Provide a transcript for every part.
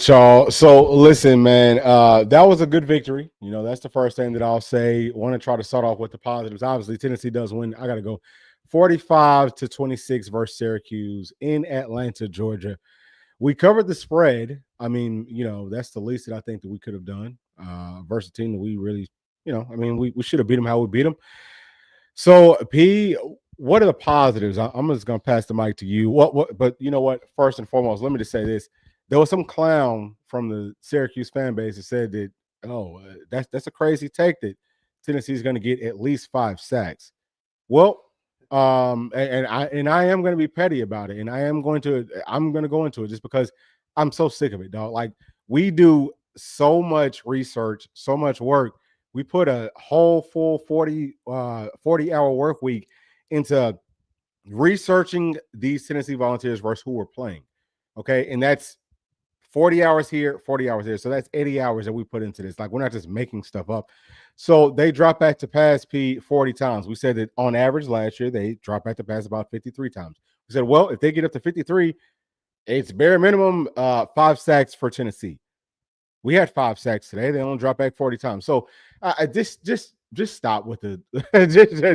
y'all. So listen, man, that was a good victory. That's the first thing that I'll say. Want to try to start off with the positives. Obviously, Tennessee does win. I got to go 45-26 versus Syracuse in Atlanta, Georgia. We covered the spread. I mean, that's the least that I think that we could have done versus a team that we really, we should have beat them how we beat them. So, P, what are the positives? I'm just gonna pass the mic to you. But you know what? First and foremost, let me just say this: there was some clown from the Syracuse fan base that said that, that's a crazy take that Tennessee is going to get at least 5 sacks. Well, and I am going to be petty about it, and I'm going to go into it just because I'm so sick of it, dog. Like, we do so much research, so much work. We put a whole full 40-hour work week into researching these Tennessee Volunteers versus who we're playing. Okay, and that's 40 hours here, 40 hours there. So that's 80 hours that we put into this. Like, we're not just making stuff up. So they dropped back to pass, P, 40 times. We said that on average last year, they dropped back to pass about 53 times. We said, well, if they get up to 53, it's bare minimum 5 sacks for Tennessee. We had 5 sacks today. They only dropped back 40 times. So just stop with the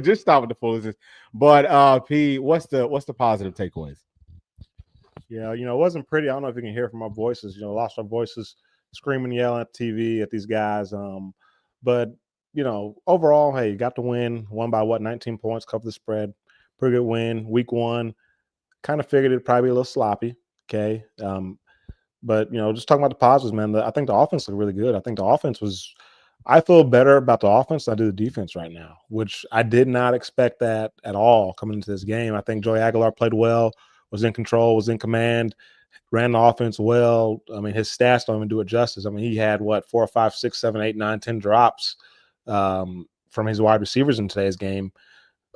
just stop with the foolishness. But P, what's the positive takeaways? Yeah, it wasn't pretty. I don't know if you can hear from our voices. Lost our voices, screaming, yelling at TV at these guys. But overall, hey, you got the win. Won by 19 points, covered the spread. Pretty good win. Week 1, kind of figured it'd probably be a little sloppy. Okay. But just talking about the positives, man, I think the offense looked really good. I think the offense I feel better about the offense than I do the defense right now, which I did not expect that at all coming into this game. I think Joey Aguilar played well, was in control, was in command, ran the offense well. I mean, his stats don't even do it justice. I mean, he had 4, 5, 6, 7, 8, 9, 10 drops from his wide receivers in today's game.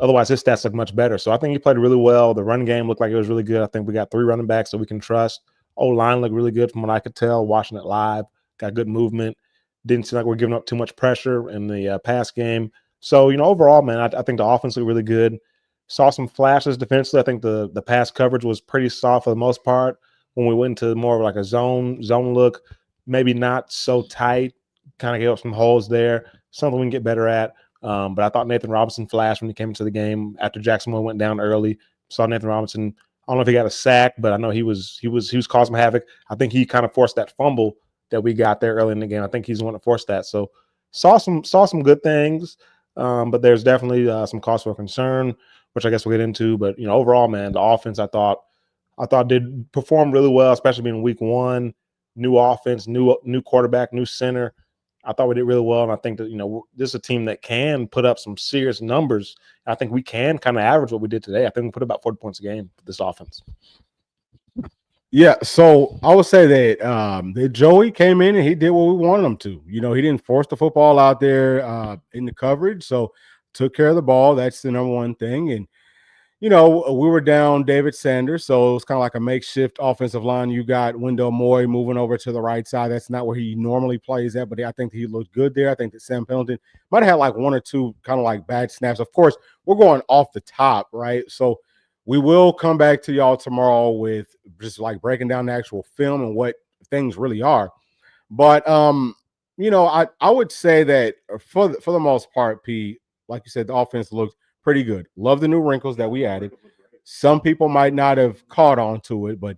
Otherwise, his stats look much better. So I think he played really well. The run game looked like it was really good. I think we got 3 running backs that we can trust. O-line looked really good from what I could tell, watching it live. Got good movement. Didn't seem like we're giving up too much pressure in the pass game. So, overall, man, I think the offense looked really good. Saw some flashes defensively. I think the pass coverage was pretty soft for the most part. When we went into more of like a zone look, maybe not so tight, kind of gave up some holes there. Something we can get better at. But I thought Nathan Robinson flashed when he came into the game after Jacksonville went down early. Saw Nathan Robinson. I don't know if he got a sack, but I know he was causing havoc. I think he kind of forced that fumble that we got there early in the game. I think he's the one that forced that. So saw some good things, but there's definitely some cause for concern, which I guess we'll get into. But overall, man, the offense I thought did perform really well, especially being week 1, new offense, new quarterback, new center. I thought we did really well, and I think that this is a team that can put up some serious numbers. I think we can kind of average what we did today. I think we put about 40 points a game for this offense. Yeah, so I would say that Joey came in and he did what we wanted him to. He didn't force the football out there in the coverage, so took care of the ball. That's the number one thing. And we were down David Sanders, so it was kind of like a makeshift offensive line. You got Wendell Moy moving over to the right side. That's not where he normally plays at, but I think he looked good there. I think that Sam Pendleton might have had like 1 or 2 kind of like bad snaps. Of course, we're going off the top, right? So we will come back to y'all tomorrow with just like breaking down the actual film and what things really are. But I would say that for the most part, P, like you said, the offense looked pretty good. Love the new wrinkles that we added. Some people might not have caught on to it, but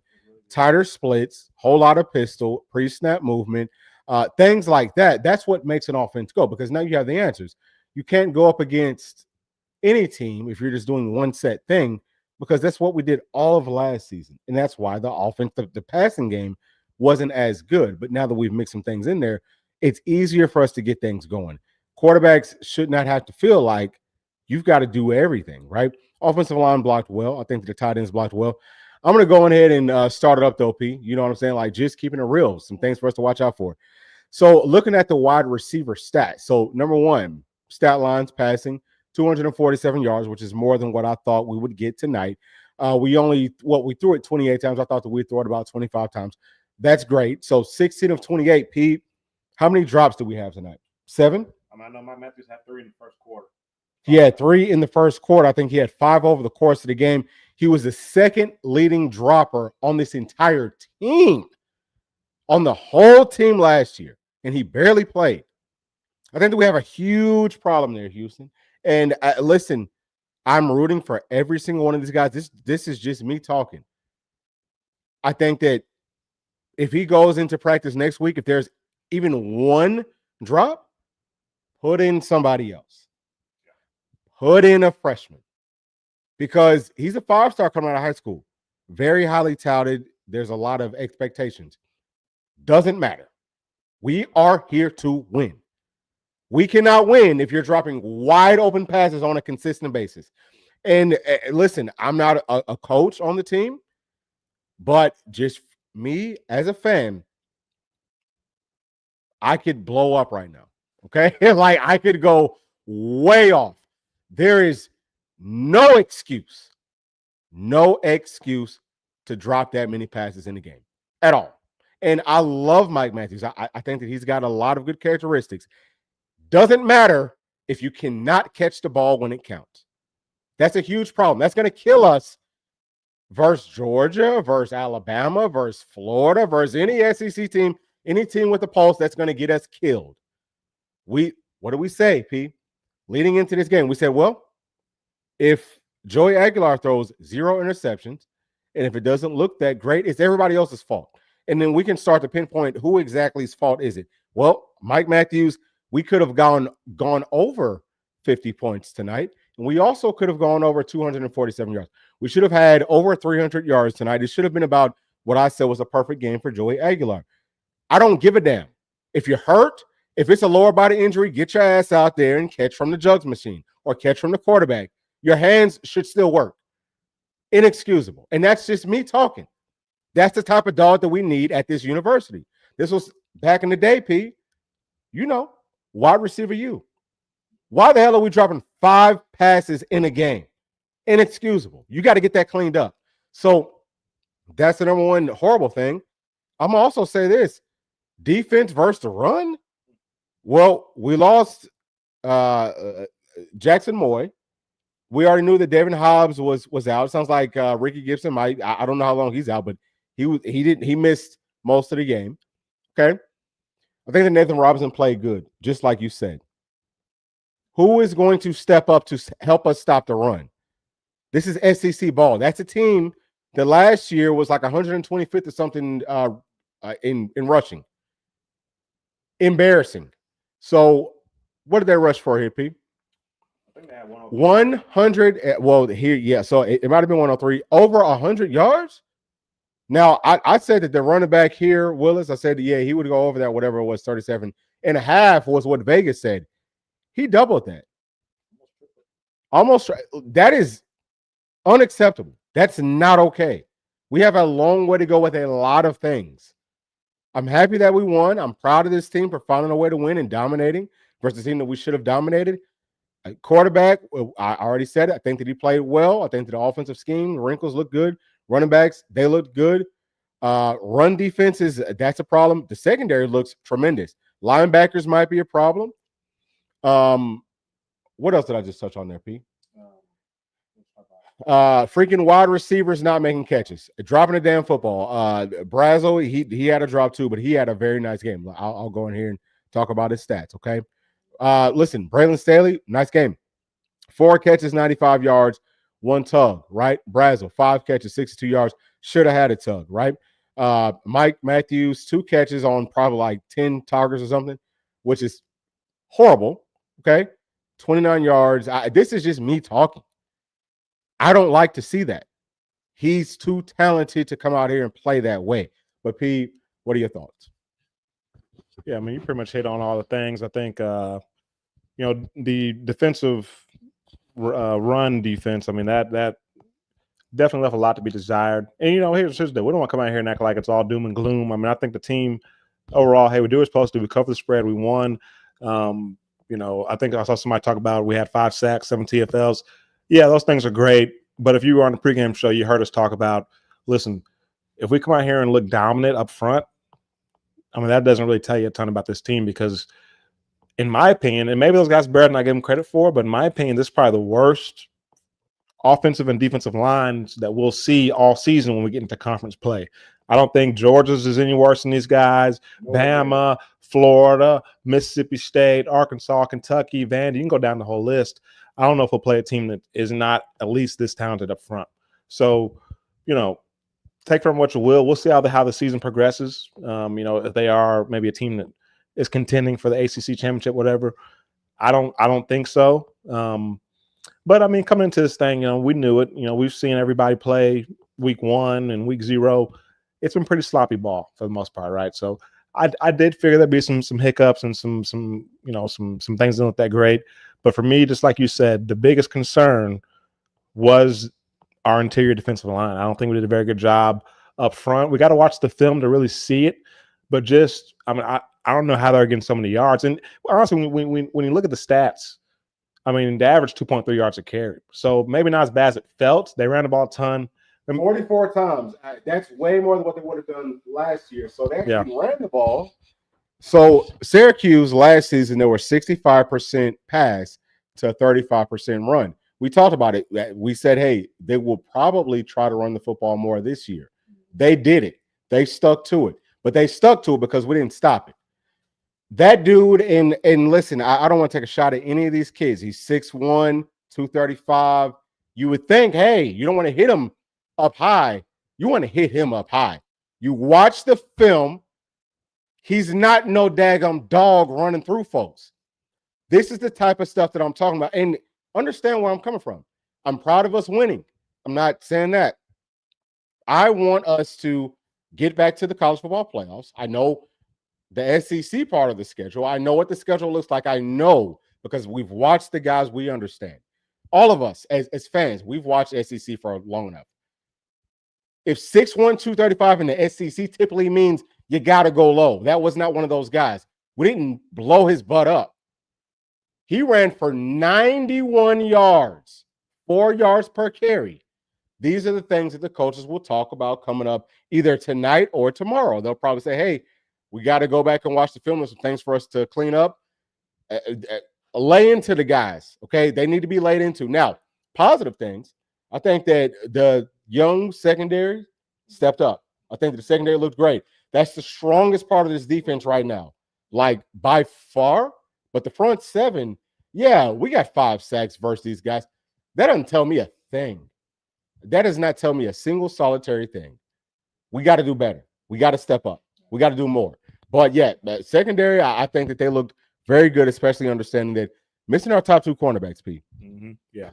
tighter splits, whole lot of pistol, pre-snap movement, things like that. That's what makes an offense go, because now you have the answers. You can't go up against any team if you're just doing one set thing, because that's what we did all of last season. And that's why the offense, the passing game wasn't as good. But now that we've mixed some things in there, it's easier for us to get things going. Quarterbacks should not have to feel like you've got to do everything, right? Offensive line blocked well. I think the tight ends blocked well. I'm going to go ahead and start it up, though, P. You know what I'm saying? Like, just keeping it real. Some things for us to watch out for. So, looking at the wide receiver stats. So, number 1, stat lines passing, 247 yards, which is more than what I thought we would get tonight. We threw it 28 times. I thought that we'd throw it about 25 times. That's great. So, 16 of 28, P. How many drops do we have tonight? 7? I know Mike Matthews had 3 in the first quarter. He had 3 in the first quarter. I think he had 5 over the course of the game. He was the second leading dropper on this entire team. on the whole team last year, and he barely played. I think that we have a huge problem there, Houston. And listen, I'm rooting for every single one of these guys. This is just me talking. I think that if he goes into practice next week, if there's even one drop, put in somebody else. Put in a freshman. Because he's a 5-star coming out of high school. Very highly touted. There's a lot of expectations. Doesn't matter. We are here to win. We cannot win if you're dropping wide open passes on a consistent basis. And listen, I'm not a coach on the team, but just me as a fan, I could blow up right now. Okay. Like I could go way off. There is no excuse to drop that many passes in the game at all. And I love Mike Matthews. I think that he's got a lot of good characteristics. Doesn't matter if you cannot catch the ball when it counts. That's a huge problem. That's going to kill us versus Georgia, versus Alabama, versus Florida, versus any SEC team, any team with a pulse that's going to get us killed. What do we say, P? Leading into this game, we said, well, if Joey Aguilar throws 0 interceptions, and if it doesn't look that great, it's everybody else's fault. And then we can start to pinpoint who exactly's fault is it. Well, Mike Matthews, we could have gone over 50 points tonight, and we also could have gone over 247 yards. We should have had over 300 yards tonight. It should have been about what I said was a perfect game for Joey Aguilar. I don't give a damn. If you're hurt, if it's a lower body injury, get your ass out there and catch from the jugs machine or catch from the quarterback. Your hands should still work. Inexcusable. And that's just me talking. That's the type of dog that we need at this university. This was back in the day, P. You know, wide receiver you. Why the hell are we dropping 5 passes in a game? Inexcusable. You got to get that cleaned up. So that's the number one horrible thing. I'm going to also say this. Defense versus the run? Well, we lost Jackson Moy. We already knew that Devin Hobbs was out. It sounds like Ricky Gibson might. I don't know how long he's out, but he missed most of the game. Okay. I think that Nathan Robinson played good, just like you said. Who is going to step up to help us stop the run? This is SEC ball. That's a team that last year was like 125th or something in rushing. Embarrassing. So what did they rush for here, P? 100. Well, here, yeah. So it might have been 103. Over 100 yards. Now, I said that the running back here, Willis, I said, yeah, he would go over that, whatever it was, 37.5 was what Vegas said. He doubled that. Almost. That is unacceptable. That's not okay. We have a long way to go with a lot of things. I'm happy that we won. I'm proud of this team for finding a way to win and dominating versus a team that we should have dominated. Quarterback, I already said it. I think that he played well. I think that the offensive scheme, the wrinkles look good. Running backs, they look good. Run defenses, that's a problem. The secondary looks tremendous. Linebackers might be a problem. What else did I just touch on there, P? Freaking wide receivers not making catches, dropping a damn football. Brazo, he had a drop too, but he had a very nice game. I'll go in here and talk about his stats, okay? Listen, Braylon Staley, nice game. 4 catches, 95 yards, 1 tug, right? Brazo, 5 catches, 62 yards. Should have had a tug, right? Mike Matthews, 2 catches on probably like 10 targets or something, which is horrible, okay? 29 yards. This is just me talking. I don't like to see that. He's too talented to come out here and play that way. But, P, what are your thoughts? Yeah, I mean, you pretty much hit on all the things. I think, the defensive run defense, I mean, that definitely left a lot to be desired. And, here's the deal. We don't want to come out here and act like it's all doom and gloom. I mean, I think the team overall, hey, we do what we're supposed to do. We covered the spread. We won. I think I saw somebody talk about we had 5 sacks, 7 TFLs. Yeah, those things are great. But if you were on the pregame show, you heard us talk about, listen, if we come out here and look dominant up front, I mean, that doesn't really tell you a ton about this team because, in my opinion, and maybe those guys better than I give them credit for, but in my opinion, this is probably the worst offensive and defensive lines that we'll see all season when we get into conference play. I don't think Georgia's is any worse than these guys. Bama, Florida, Mississippi State, Arkansas, Kentucky, Vandy. You can go down the whole list. I don't know if we'll play a team that is not at least this talented up front. So, take from what you will. We'll see how the season progresses. If they are maybe a team that is contending for the ACC championship, whatever. I don't think so. But I mean, coming into this thing, we knew it. We've seen everybody play week 1 and week 0. It's been pretty sloppy ball for the most part, right? So I did figure there'd be some hiccups and some things that look that great. But for me, just like you said, the biggest concern was our interior defensive line. I don't think we did a very good job up front. We got to watch the film to really see it. But I don't know how they're getting so many yards. And honestly, when you look at the stats, I mean, they averaged 2.3 yards a carry. So maybe not as bad as it felt. They ran the ball a ton. 44 times. That's way more than what they would have done last year. So they actually ran the ball. So Syracuse last season, they were 65% pass to 35% run. We talked about it. We said, hey, they will probably try to run the football more this year. They did it. They stuck to it. But they stuck to it because we didn't stop it. That dude, and listen, I don't want to take a shot at any of these kids. He's 6'1", 235. You would think, hey, you don't want to hit him up high. You want to hit him up high. You watch the film. He's not no daggum dog running through folks. This is the type of stuff that I'm talking about. And understand where I'm coming from. I'm proud of us winning. I'm not saying that. I want us to get back to the college football playoffs. I know the SEC part of the schedule. I know what the schedule looks like. I know because we've watched the guys. We understand. All of us as fans, we've watched SEC for long enough. If 6'1", 235 in the SEC typically means you got to go low. That was not one of those guys. We didn't blow his butt up. He ran for 91 yards, 4 yards per carry. These are the things that the coaches will talk about coming up either tonight or tomorrow. They'll probably say, hey, we got to go back and watch the film. There's some things for us to clean up. Lay into the guys, okay? They need to be laid into. Now, positive things. I think that the young secondary stepped up. I think the secondary looked great. That's the strongest part of this defense right now, like by far. But the front seven, yeah, we got 5 sacks versus these guys. That doesn't tell me a thing. That does not tell me a single solitary thing. We got to do better. We got to step up. We got to do more. But yeah, secondary, I think that they looked very good, especially understanding that missing our top 2 cornerbacks, P. Mm-hmm. Yeah.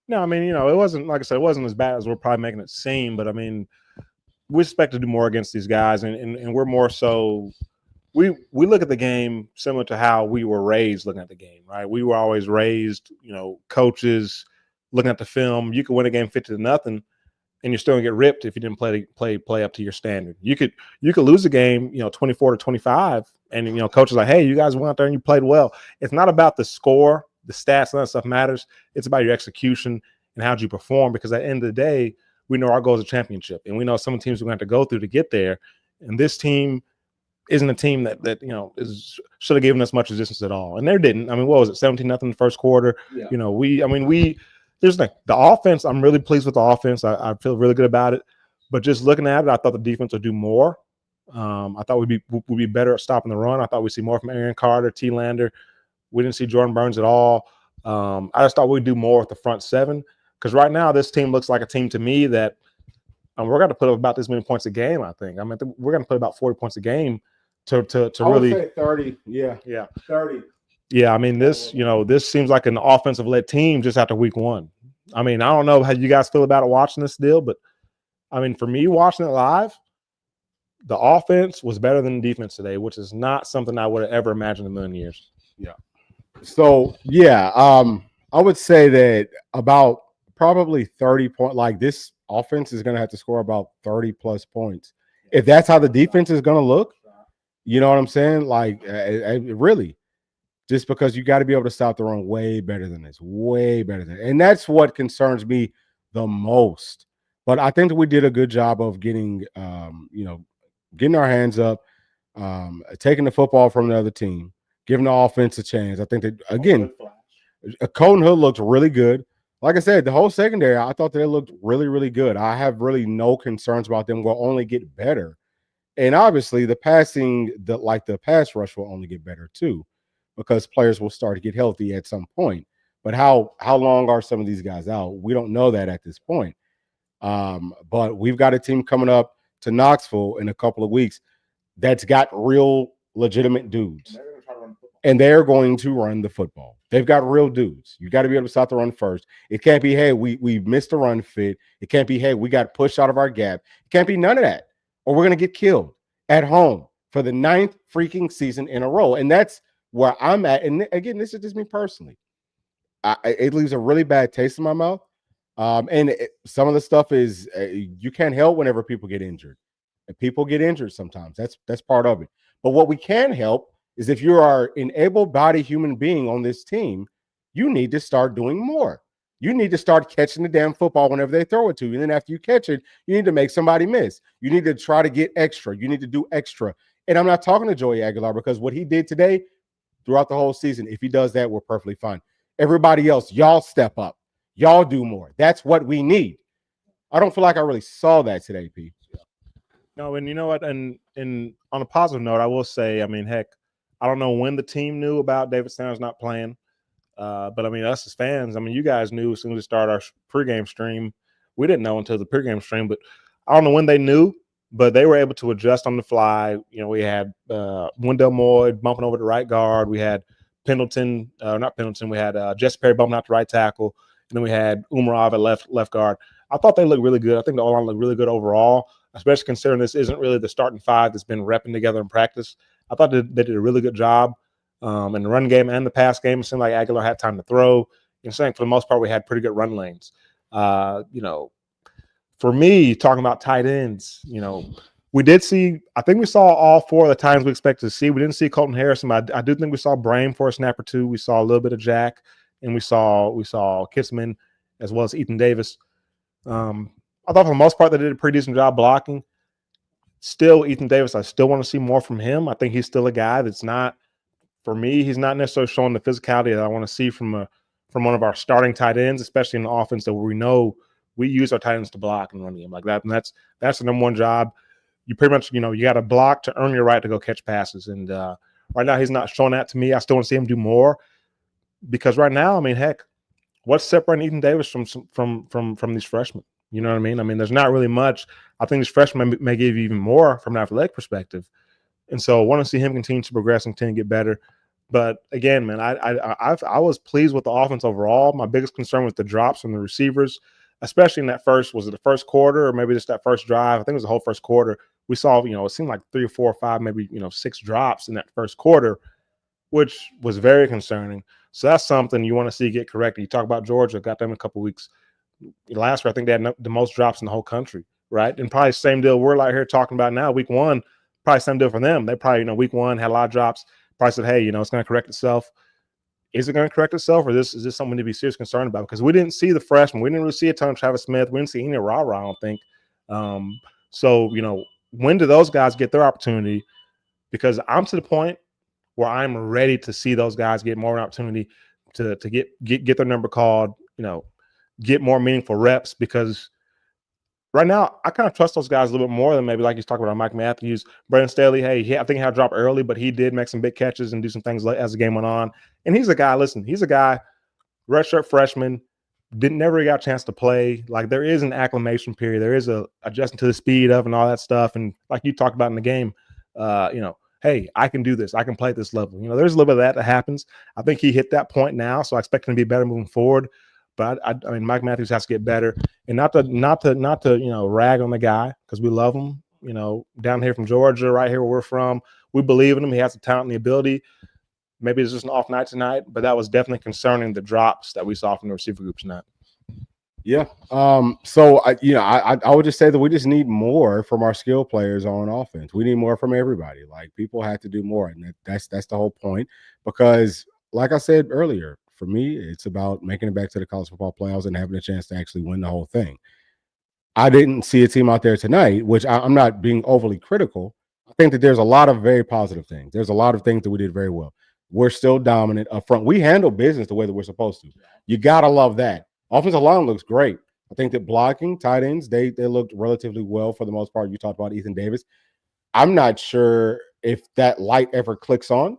No, I mean, it wasn't, like I said, it wasn't as bad as we're probably making it seem, but I mean, we expect to do more against these guys, and we're more so we look at the game similar to how we were raised looking at the game, right? We were always raised, coaches looking at the film. You could win a game 50-0, and you're still gonna get ripped if you didn't play up to your standard. You could lose a game, 24-25, and coaches like, hey, you guys went out there and you played well. It's not about the score, the stats, none of that stuff matters. It's about your execution and how you perform. Because at the end of the day, we know our goal is a championship, and we know some teams we're going to have to go through to get there. And this team isn't a team that should have given us much resistance at all, and they didn't. I mean, what was it, 17-0 in the first quarter? Yeah. There's the offense. I'm really pleased with the offense. I feel really good about it. But just looking at it, I thought the defense would do more. I thought we'd be better at stopping the run. I thought we'd see more from Aaron Carter, T. Lander. We didn't see Jordan Burns at all. I just thought we'd do more with the front seven, because right now this team looks like a team to me that we're going to put up about this many points a game. I think. We're going to put about 40 points a game to really. I would say 30. Yeah. 30. Yeah, I mean, this seems like an offensive-led team just after week 1. I mean, I don't know how you guys feel about it watching this deal, but I mean, for me watching it live, the offense was better than the defense today, which is not something I would have ever imagined in a million years. Yeah. So yeah, I would say that about probably 30 points. Like, this offense is going to have to score about 30 plus points if that's how the defense is going to look. You know what I'm saying? Like, really. Just because you got to be able to stop the run way better than this, way better than, and that's what concerns me the most. But I think that we did a good job of getting our hands up, taking the football from the other team, giving the offense a chance. I think that, again, Colton Hood looked really good. like I said, the whole secondary, I thought they looked really, really good. I have really no concerns about them. Will only get better. And obviously the passing, the pass rush will only get better too, because players will start to get healthy at some point. But how long are some of these guys out? We don't know that at this point. But we've got a team coming up to Knoxville in a couple of weeks that's got real legitimate dudes. And they're going to run the football. They've got real dudes. You got to be able to stop the run first. It can't be, hey, we missed the run fit. It can't be, hey, we got pushed out of our gap. It can't be none of that. Or we're going to get killed at home for the 9th freaking season in a row. And that's where I'm at. And again, this is just me personally. It leaves a really bad taste in my mouth. Some of the stuff is you can't help whenever people get injured. And people get injured sometimes. That's part of it. But what we can help is if you are an able-bodied human being on this team, you need to start doing more. You need to start catching the damn football whenever they throw it to you. And then after you catch it, you need to make somebody miss. You need to try to get extra. You need to do extra. And I'm not talking to Joey Aguilar, because what he did today throughout the whole season, if he does that, we're perfectly fine. Everybody else, y'all step up. Y'all do more. That's what we need. I don't feel like I really saw that today, P. No, and you know what? And on a positive note, I will say, I mean, heck, I don't know when the team knew about David Sanders not playing, but I mean, us as fans, I mean, you guys knew as soon as we started our pregame stream. We didn't know until the pregame stream, but I don't know when they knew, but they were able to adjust on the fly. You know, we had Wendell Moore bumping over to right guard. We had Pendleton, not Pendleton. We had Jesse Perry bumping out to right tackle, and then we had Umarov at left guard. I thought they looked really good. I think the O-line looked really good overall, especially considering this isn't really the starting five that's been repping together in practice. I thought they did a really good job in the run game and the pass game. It seemed like Aguilar had time to throw. You know, saying for the most part, we had pretty good run lanes. You know, for me, talking about tight ends, you know, we did see, I think we saw all four of the times we expected to see. We didn't see Colton Harrison, but I do think we saw Brame for a snap or two. We saw a little bit of Jack, and we saw Kissman as well as Ethan Davis. I thought for the most part they did a pretty decent job blocking. Still, Ethan Davis, I still want to see more from him. I think he's still a guy that's not, for me, he's not necessarily showing the physicality that I want to see from one of our starting tight ends, especially in the offense that we know we use our tight ends to block and run the game like that. And that's the number one job. You pretty much, you know, you got to block to earn your right to go catch passes. And right now he's not showing that to me. I still want to see him do more, because right now, I mean, heck, what's separating Ethan Davis from these freshmen? You know what I mean? I mean, there's not really much. I think these freshmen may give you even more from an athletic perspective. And so I want to see him continue to progress and continue to get better. But again, man, I was pleased with the offense overall. My biggest concern was the drops from the receivers, especially in that was it the first quarter or maybe just that first drive? I think it was the whole first quarter. We saw, you know, it seemed like 3 or 4 or 5, maybe, you know, 6 drops in that first quarter, which was very concerning. So that's something you want to see get corrected. You talk about Georgia, got them in a couple weeks. Last year, I think they had the most drops in the whole country, right? And probably same deal we're out here talking about now. Week 1, probably same deal for them. They probably, you know, week 1 had a lot of drops. Probably said, hey, you know, it's going to correct itself. Is it going to correct itself, or is this something to be seriously concerned about? Because we didn't see the freshmen. We didn't really see a ton of Travis Smith. We didn't see any rah-rah, I don't think. So, you know, when do those guys get their opportunity? Because I'm to the point where I'm ready to see those guys get more opportunity to get their number called, you know, get more meaningful reps, because right now I kind of trust those guys a little bit more than maybe like he's talking about Mike Matthews, Brandon Staley. Hey, I think he had a drop early, but he did make some big catches and do some things as the game went on. And he's a guy, redshirt freshman, never got a chance to play. Like, there is an acclimation period. There is a adjusting to the speed of and all that stuff. And like you talked about in the game, you know, hey, I can do this. I can play at this level. You know, there's a little bit of that happens. I think he hit that point now, so I expect him to be better moving forward. But I mean, Mike Matthews has to get better, and not to you know, rag on the guy, because we love him. You know, down here from Georgia, right here where we're from, we believe in him. He has the talent and the ability. Maybe it's just an off night tonight, but that was definitely concerning, the drops that we saw from the receiver group tonight. Yeah. So I would just say that we just need more from our skill players on offense. We need more from everybody. Like, people have to do more, and that's the whole point. Because, like I said earlier, for me, it's about making it back to the college football playoffs and having a chance to actually win the whole thing. I didn't see a team out there tonight, which I'm not being overly critical. I think that there's a lot of very positive things. There's a lot of things that we did very well. We're still dominant up front. We handle business the way that we're supposed to. You got to love that. Offensive line looks great. I think that blocking, tight ends, they looked relatively well for the most part. You talked about Ethan Davis. I'm not sure if that light ever clicks on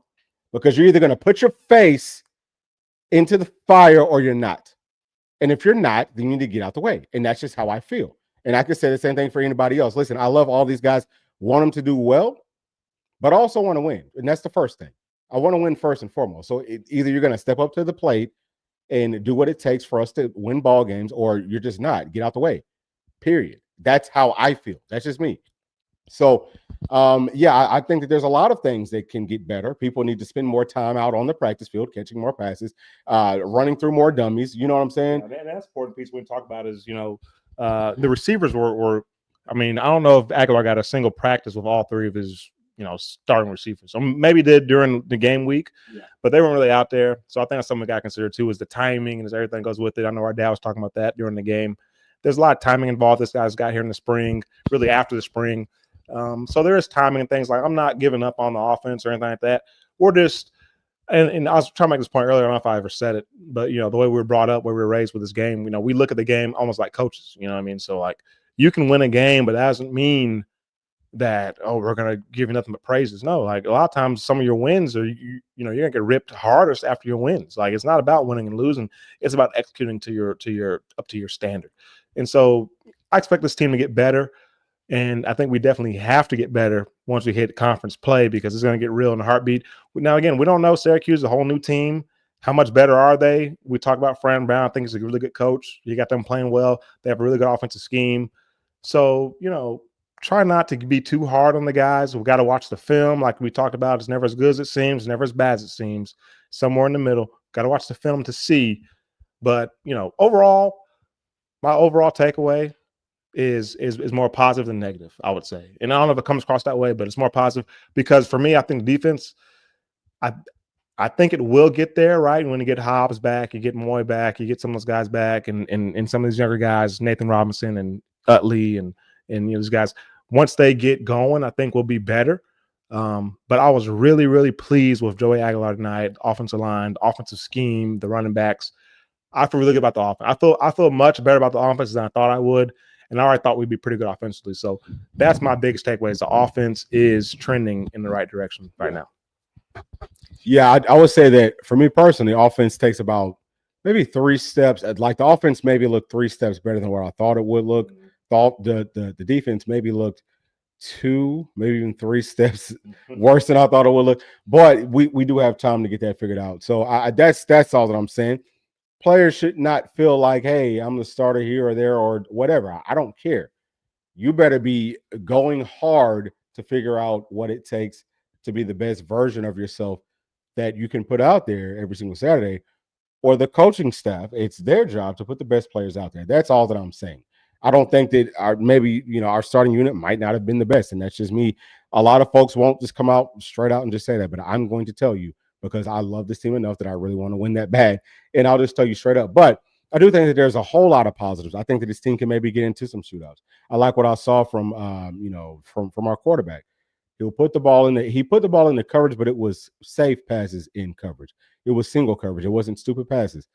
because you're either going to put your face into the fire or you're not. And if you're not, then you need to get out the way. And that's just how I feel. And I could say the same thing for anybody else. Listen, I love all these guys, want them to do well, but I also want to win. And that's the first thing. I want to win first and foremost. So either you're going to step up to the plate and do what it takes for us to win ball games, or you're just not. Get out the way. Period. That's how I feel. That's just me. So, I think that there's a lot of things that can get better. People need to spend more time out on the practice field, catching more passes, running through more dummies. You know what I'm saying? Yeah, that's an important piece we talk about is, the receivers were, I mean, I don't know if Aguilar got a single practice with all three of his, starting receivers. So maybe did during the game week, but they weren't really out there. So I think that's something we got to consider too, is the timing and as everything goes with it. I know our dad was talking about that during the game. There's a lot of timing involved. This guy's got here in the spring, really after the spring. So there is timing and things like I'm not giving up on the offense or anything like that. We're just, and I was trying to make this point earlier. I don't know if I ever said it, but the way we were brought up, where we were raised with this game, we look at the game almost like coaches. You know what I mean? So like you can win a game, but that doesn't mean that we're gonna give you nothing but praises. No, like a lot of times some of your wins are you're gonna get ripped hardest after your wins. Like it's not about winning and losing; it's about executing to your standard. And so I expect this team to get better. And I think we definitely have to get better once we hit conference play because it's going to get real in a heartbeat. Now, again, we don't know Syracuse, a whole new team. How much better are they? We talk about Fran Brown. I think he's a really good coach. You got them playing well. They have a really good offensive scheme. So, try not to be too hard on the guys. We got to watch the film. Like we talked about, it's never as good as it seems, never as bad as it seems. Somewhere in the middle. Got to watch the film to see. But, overall, my overall takeaway is more positive than negative, I would say. And I don't know if it comes across that way, but it's more positive because for me, I think defense, I think it will get there, right? When you get Hobbs back, you get Moy back, you get some of those guys back, and some of these younger guys, Nathan Robinson and Utley and these guys, once they get going, I think we'll be better. But I was really, really pleased with Joey Aguilar tonight, offensive line, offensive scheme, the running backs. I feel really good about the offense. I feel much better about the offense than I thought I would. And I already thought we'd be pretty good offensively. So that's my biggest takeaway is the offense is trending in the right direction right now. Yeah, I would say that for me personally, offense takes about maybe 3 steps. Like the offense maybe looked 3 steps better than what I thought it would look. Thought the defense maybe looked 2, maybe even 3 steps worse than I thought it would look. But we do have time to get that figured out. So that's all that I'm saying. Players should not feel like, hey, I'm the starter here or there or whatever. I don't care. You better be going hard to figure out what it takes to be the best version of yourself that you can put out there every single Saturday. Or the coaching staff, it's their job to put the best players out there. That's all that I'm saying. I don't think that our starting unit might not have been the best, and that's just me. A lot of folks won't just come out straight out and just say that, but I'm going to tell you because I love this team enough that I really want to win that bad, and I'll just tell you straight up. But I do think that there's a whole lot of positives. I think that this team can maybe get into some shootouts. I like what I saw from from our quarterback. He put the ball in the coverage, but it was safe passes in coverage. It was single coverage. It wasn't stupid passes.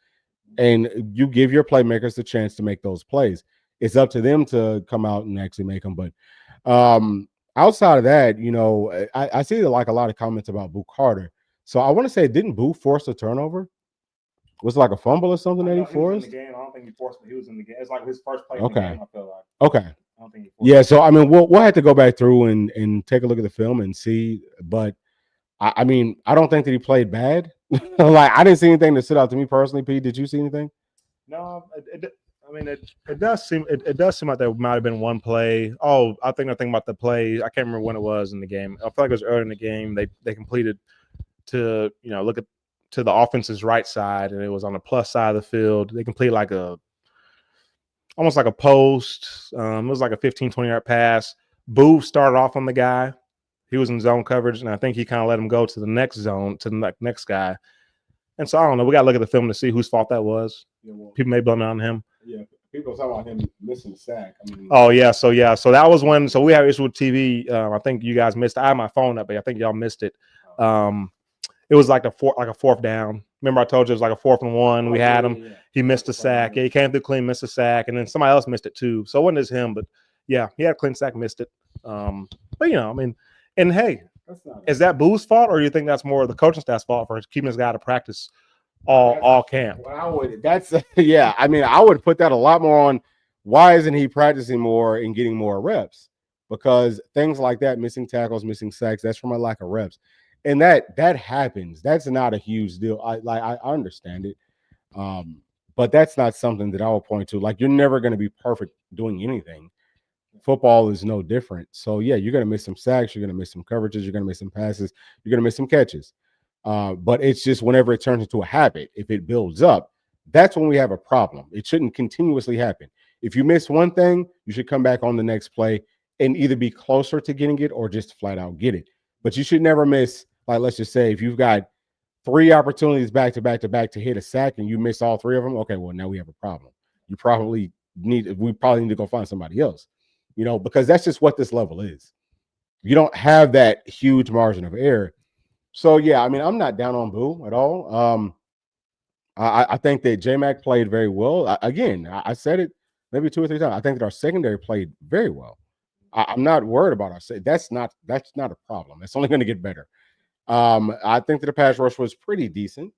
And you give your playmakers the chance to make those plays. It's up to them to come out and actually make them. But outside of that, I see like a lot of comments about Boo Carter. So I want to say, didn't Boo force a turnover? Was it like a fumble or something that he forced? In the game. I don't think he forced it. He was in the game. It's like his first play in the game, I feel like. Okay. I don't think he forced it. So I mean, we'll have to go back through and take a look at the film and see. But I mean, I don't think that he played bad. Like I didn't see anything that stood out to me personally. Pete, did you see anything? No, it does seem like there might have been one play. Oh, I think about the play. I can't remember when it was in the game. I feel like it was early in the game. They completed to look at to the offense's right side, and it was on the plus side of the field. They completed like almost like a post. It was like a 15, 20-yard pass. Boo started off on the guy. He was in zone coverage, and I think he kind of let him go to the next zone, to the next guy. And so I don't know. We got to look at the film to see whose fault that was. Yeah, well, people may blame it on him. Yeah, people talk about him missing the sack. I mean, so that was when. So we have issue with TV. I think you guys missed. I had my phone up, but I think y'all missed it. It was like a fourth down. Remember, I told you it was like a 4th and 1. We had him. He missed a sack. Yeah, he came through clean, missed a sack, and then somebody else missed it too. So it wasn't just him, but yeah, he had a clean sack, missed it. But I mean, and hey, is that Boo's fault, or do you think that's more of the coaching staff's fault for keeping this guy to practice all camp? Yeah. I mean, I would put that a lot more on why isn't he practicing more and getting more reps? Because things like that, missing tackles, missing sacks, that's from a lack of reps. And that happens. That's not a huge deal. I understand it. But that's not something that I will point to. Like, you're never going to be perfect doing anything. Football is no different. So yeah, you're going to miss some sacks, you're going to miss some coverages, you're going to miss some passes, you're going to miss some catches. But it's just whenever it turns into a habit, if it builds up, that's when we have a problem. It shouldn't continuously happen. If you miss one thing, you should come back on the next play and either be closer to getting it or just flat out get it. But you should never miss, like, let's just say if you've got 3 opportunities back to back to back to hit a sack and you miss all 3 of them, okay, well, now we have a problem. We probably need to go find somebody else, because that's just what this level is. You don't have that huge margin of error. So yeah, I mean, I'm not down on Boo at all. I think that J-Mac played very well. I said it maybe 2 or 3 times. I think that our secondary played very well. I'm not worried about our secondary. That's not a problem. It's only going to get better. I think that the pass rush was pretty decent.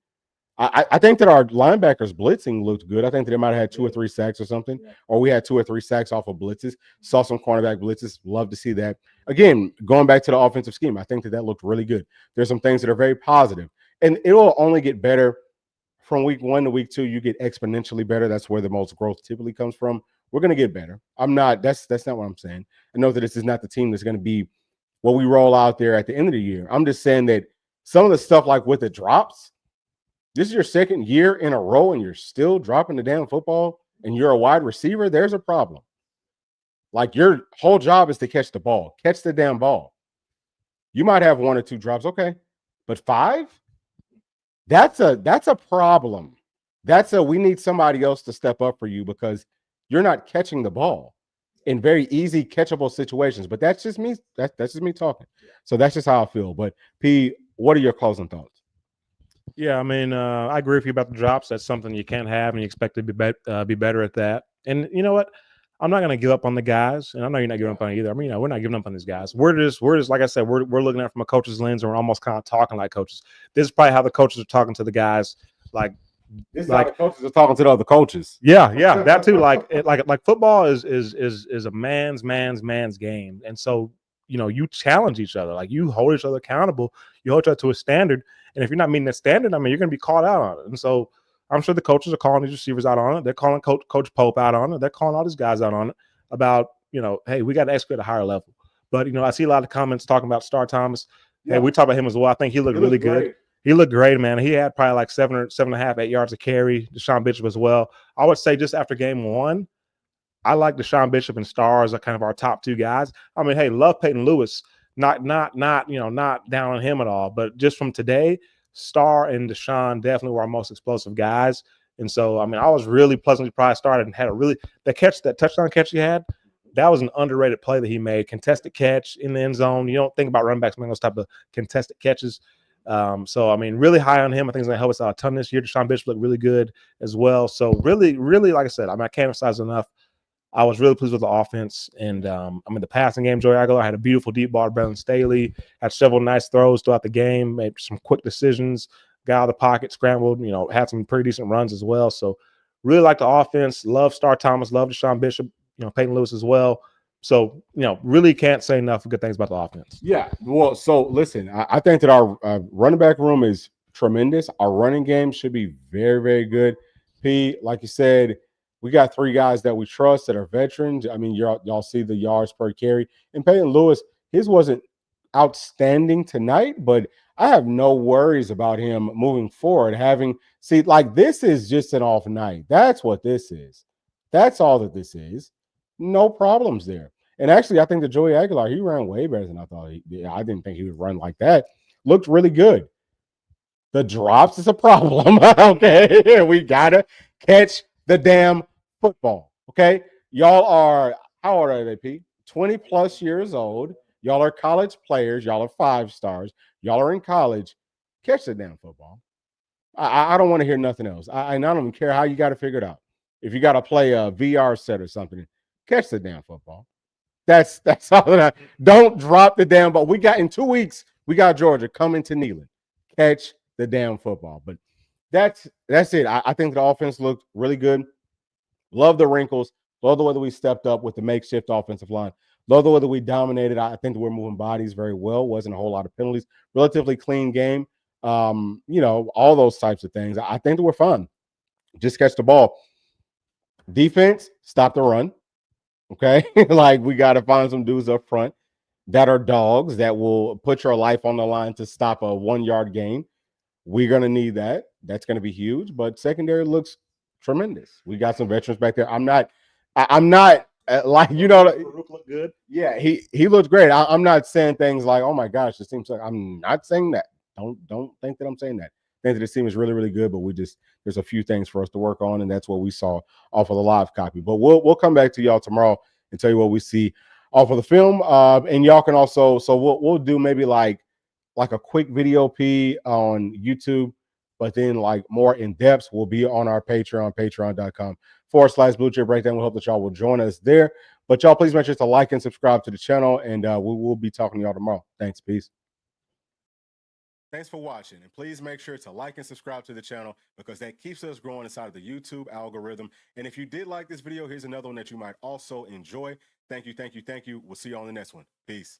I think that our linebackers blitzing looked good. I think that they might have had 2 or 3 sacks or something, or we had 2 or 3 sacks off of blitzes. Saw some cornerback blitzes. Love to see that. Again, going back to the offensive scheme, I think that looked really good. There's some things that are very positive, and it will only get better from week 1 to week 2. You get exponentially better. That's where the most growth typically comes from. We're going to get better. That's not what I'm saying. I know that this is not the team that's going to be what we roll out there at the end of the year. I'm just saying that some of the stuff, like with the drops, this is your 2nd year in a row and you're still dropping the damn football and you're a wide receiver, there's a problem. Like, your whole job is to catch the ball. Catch the damn ball. You might have 1 or 2 drops, okay, but 5? That's a problem. We need somebody else to step up for you because you're not catching the ball in very easy catchable situations. But that's just me. That's just me talking. So that's just how I feel. But P, what are your closing thoughts? Yeah, I mean, I agree with you about the drops. That's something you can't have, and you expect to be better at that. And you know what? I'm not going to give up on the guys, and I know you're not giving up on it either. I mean, we're not giving up on these guys. We're just like I said, we're looking at it from a coach's lens, and we're almost kind of talking like coaches. This is probably how the coaches are talking to the guys. Like, this is how the coaches are talking to the other coaches. Yeah, that too. Like football is a man's game, and so you challenge each other. Like, you hold each other accountable. You hold each other to a standard, and if you're not meeting that standard, I mean, you're going to be called out on it. And so I'm sure the coaches are calling these receivers out on it. They're calling Coach Pope out on it. They're calling all these guys out on it about, hey, we got to execute at a higher level. But I see a lot of comments talking about Star Thomas. Yeah. Hey, we talk about him as well. I think he looked really good. He looked great, man. He had probably like 7.5, 8 yards of carry. Deshaun Bishop as well. I would say just after game 1, I like Deshaun Bishop and Star as kind of our top 2 guys. I mean, hey, love Peyton Lewis. Not down on him at all. But just from today, Star and Deshaun definitely were our most explosive guys. And so, I mean, I was really pleasantly surprised. Started and had that touchdown catch he had. That was an underrated play that he made. Contested catch in the end zone. You don't think about running backs making those type of contested catches. So, I mean, really high on him. I think he's going to help us out a ton this year. Deshaun Bishop looked really good as well. So, really, really, like I said, I mean, I can't emphasize enough. I was really pleased with the offense. And, the passing game, Joey Aguilar had a beautiful deep ball to Brandon Staley, had several nice throws throughout the game, made some quick decisions, got out of the pocket, scrambled, had some pretty decent runs as well. So, really like the offense. Love Star Thomas, love Deshaun Bishop, Peyton Lewis as well. So, really can't say enough good things about the offense. Yeah. Well, so listen, I think that our running back room is tremendous. Our running game should be very, very good. P, like you said, we got 3 guys that we trust that are veterans. I mean, y'all see the yards per carry. And Peyton Lewis, his wasn't outstanding tonight, but I have no worries about him moving forward. This is just an off night. That's what this is. That's all that this is. No problems there. And actually, I think that Joey Aguilar, he ran way better than I thought. I didn't think he would run like that. Looked really good. The drops is a problem. Okay, we gotta catch the damn football. Okay, y'all are, how old are they, Pete? 20 plus years old. Y'all are college players. Y'all are 5 stars. Y'all are in college. catch the damn football. I don't want to hear nothing else. I don't even care how you got to figure it out. If you got to play a VR set or something, catch the damn football. That's all that I don't drop the damn ball. We got in 2 weeks, we got Georgia coming to Neyland. Catch the damn football. But that's it. I think the offense looked really good. Love the wrinkles. Love the way that we stepped up with the makeshift offensive line. Love the way that we dominated. I think that we're moving bodies very well. Wasn't a whole lot of penalties. Relatively clean game. All those types of things. I think that we're fun. Just catch the ball. Defense, stop the run. Okay. Like we got to find some dudes up front that are dogs that will put your life on the line to stop a 1 yard gain. We're going to need that. That's going to be huge. But secondary looks tremendous. We got some veterans back there. I'm not like, Farouk looked good. Yeah, he looked great. I'm not saying things like, oh my gosh, this team's like, I'm not saying that. Don't think that I'm saying that. I think that this team is really, really good, but there's a few things for us to work on, and that's what we saw off of the live copy. But we'll come back to y'all tomorrow and tell you what we see off of the film. And y'all can also, so we'll do maybe like a quick video P on YouTube, but then like more in depth will be on our Patreon, patreon.com/Bluechip Breakdown. We hope that y'all will join us there. But y'all, please make sure to like and subscribe to the channel, and we will be talking to y'all tomorrow. Thanks. Peace. Thanks for watching, and please make sure to like and subscribe to the channel because that keeps us growing inside of the YouTube algorithm. And if you did like this video, here's another one that you might also enjoy. Thank you. We'll see you on the next one. Peace.